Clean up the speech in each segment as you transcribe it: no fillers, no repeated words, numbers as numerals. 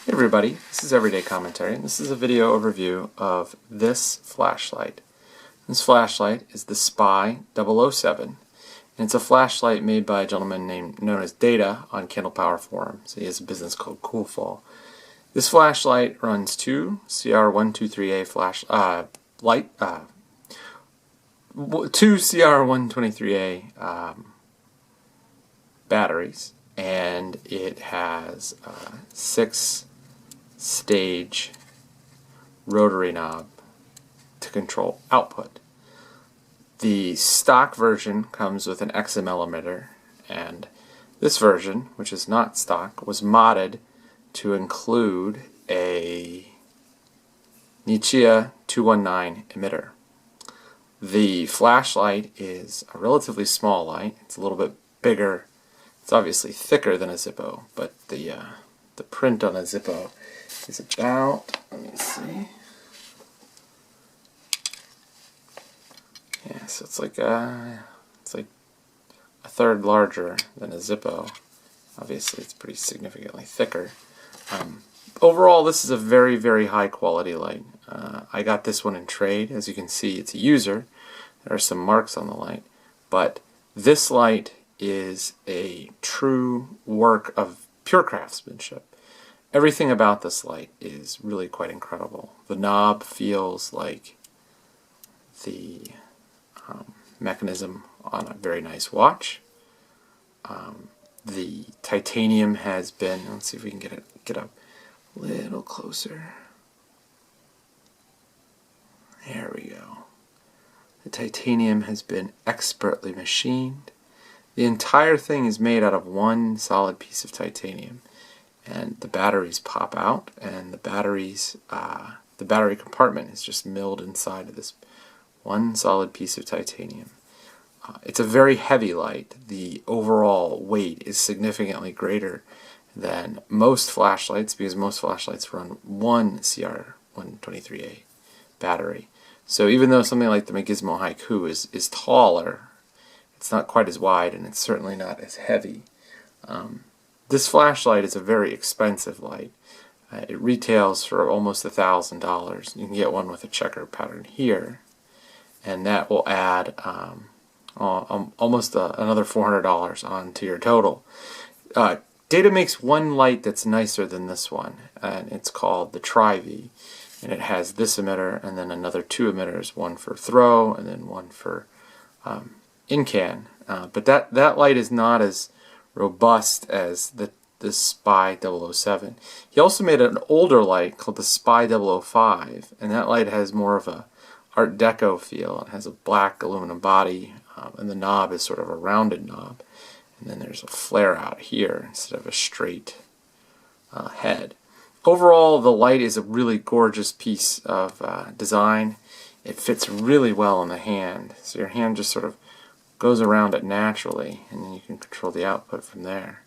Hey everybody, this is Everyday Commentary, and this is a video overview of this flashlight. This flashlight is the SPY 007, and it's a flashlight made by a gentleman known as Data on Candle Power forums. He has a business called Coolfall. This flashlight runs two CR123A two CR123A batteries, and it has 6-stage rotary knob to control output. The stock version comes with an XML emitter, and this version, which is not stock, was modded to include a Nichia 219 emitter. The flashlight is a relatively small light. It's a little bit bigger. It's obviously thicker than a Zippo, but the print on a Zippo is about, let me see. Yeah, so it's like a third larger than a Zippo. Obviously, it's pretty significantly thicker. Overall, this is a very, very high quality light. I got this one in trade. As you can see, it's a user. There are some marks on the light, but this light is a true work of pure craftsmanship. Everything about this light is really quite incredible. The knob feels like the mechanism on a very nice watch. The titanium has been, let's see if we can get up a little closer. There we go. The titanium has been expertly machined. The entire thing is made out of one solid piece of titanium, and the batteries pop out, and the battery compartment is just milled inside of this one solid piece of titanium. It's a very heavy light. The overall weight is significantly greater than most flashlights, because most flashlights run one CR123A battery. So even though something like the Gizmo Haiku is taller, it's not quite as wide, and it's certainly not as heavy. This flashlight is a very expensive light. It retails for almost $1,000. You can get one with a checker pattern here, and that will add almost another $400 onto your total. Data makes one light that's nicer than this one, and it's called the Tri-V, and it has this emitter and then another two emitters, one for throw and then one for in-can. But that light is not as robust as the SPY 007. He also made an older light called the SPY 005, and that light has more of a Art Deco feel. It has a black aluminum body, and the knob is sort of a rounded knob, and then there's a flare out here instead of a straight head. Overall, the light is a really gorgeous piece of design. It fits really well in the hand, so your hand just sort of goes around it naturally, and then you can control the output from there.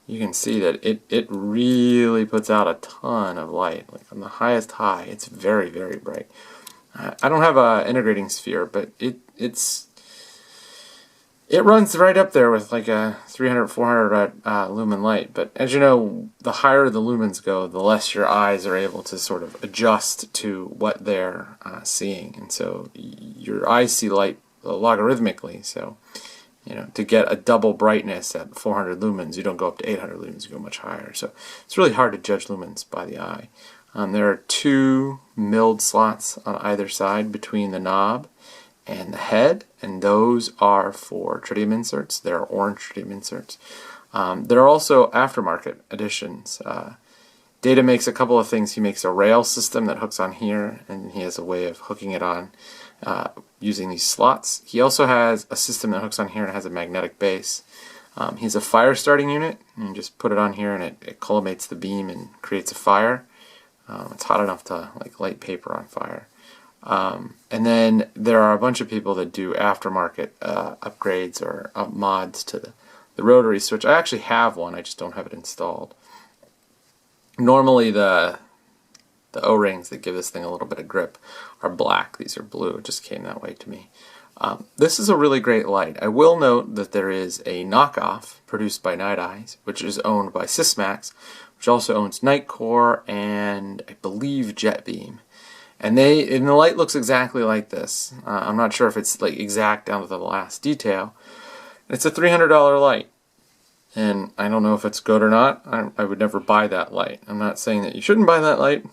You can see that it really puts out a ton of light. Like on the highest high, it's very, very bright. I don't have an integrating sphere, but it runs right up there with like a 300, 400 lumen light. But as you know, the higher the lumens go, the less your eyes are able to sort of adjust to what they're seeing, and so your eyes see light logarithmically. So, you know, to get a double brightness at 400 lumens, you don't go up to 800 lumens, you go much higher. So it's really hard to judge lumens by the eye. There are two milled slots on either side between the knob and the head, and those are for tritium inserts. They're orange tritium inserts. There are also aftermarket additions. Data makes a couple of things. He makes a rail system that hooks on here, and he has a way of hooking it on using these slots. He also has a system that hooks on here and has a magnetic base. He has a fire starting unit, and you just put it on here and it collimates the beam and creates a fire. It's hot enough to like light paper on fire. And then there are a bunch of people that do aftermarket upgrades or mods to the rotary switch. I actually have one, I just don't have it installed. Normally the O-rings that give this thing a little bit of grip are black. These are blue. It just came that way to me. This is a really great light. I will note that there is a knockoff produced by Night Eyes, which is owned by Sysmax, which also owns Nightcore and I believe JetBeam. And the light looks exactly like this. I'm not sure if it's like exact down to the last detail. It's a $300 light. And I don't know if it's good or not. I would never buy that light. I'm not saying that you shouldn't buy that light.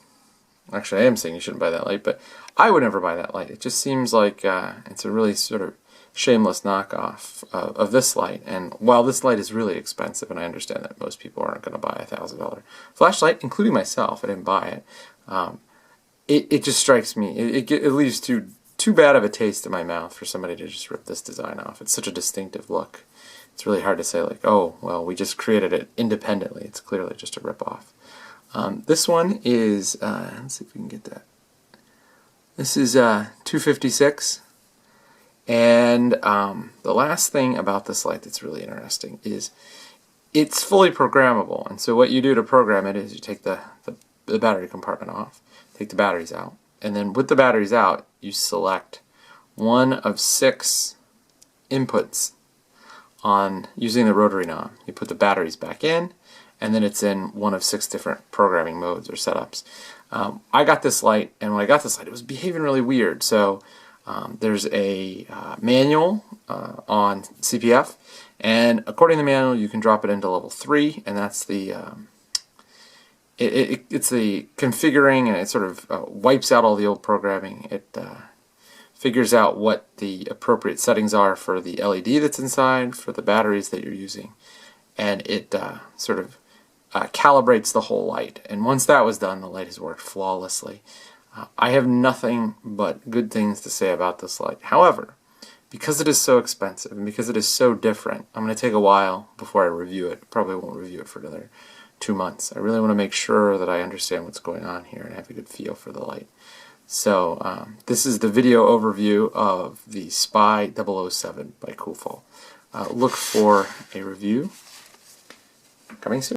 Actually, I am saying you shouldn't buy that light, but I would never buy that light. It just seems like it's a really sort of shameless knockoff of this light. And while this light is really expensive, and I understand that most people aren't going to buy a $1,000 flashlight, including myself, I didn't buy it. It just strikes me. It leaves too bad of a taste in my mouth for somebody to just rip this design off. It's such a distinctive look. It's really hard to say like, oh, well, we just created it independently. It's clearly just a ripoff. This one is, let's see if we can get that. This is 256. And the last thing about this light that's really interesting is it's fully programmable. And so what you do to program it is you take the battery compartment off, take the batteries out, and then with the batteries out, you select one of 6 inputs on using the rotary knob. You put the batteries back in, and then it's in one of 6 different programming modes or setups. I got this light, and when I got this light, it was behaving really weird. So there's a manual on CPF, and according to the manual, you can drop it into level 3, and that's the it's the configuring, and it sort of wipes out all the old programming. It figures out what the appropriate settings are for the LED that's inside, for the batteries that you're using, and it sort of calibrates the whole light. And once that was done, the light has worked flawlessly. I have nothing but good things to say about this light. However, because it is so expensive and because it is so different, I'm going to take a while before I review it. Probably won't review it for another 2 months. I really want to make sure that I understand what's going on here and have a good feel for the light. So this is the video overview of the SPY 007 by Coolfall. Look for a review coming soon.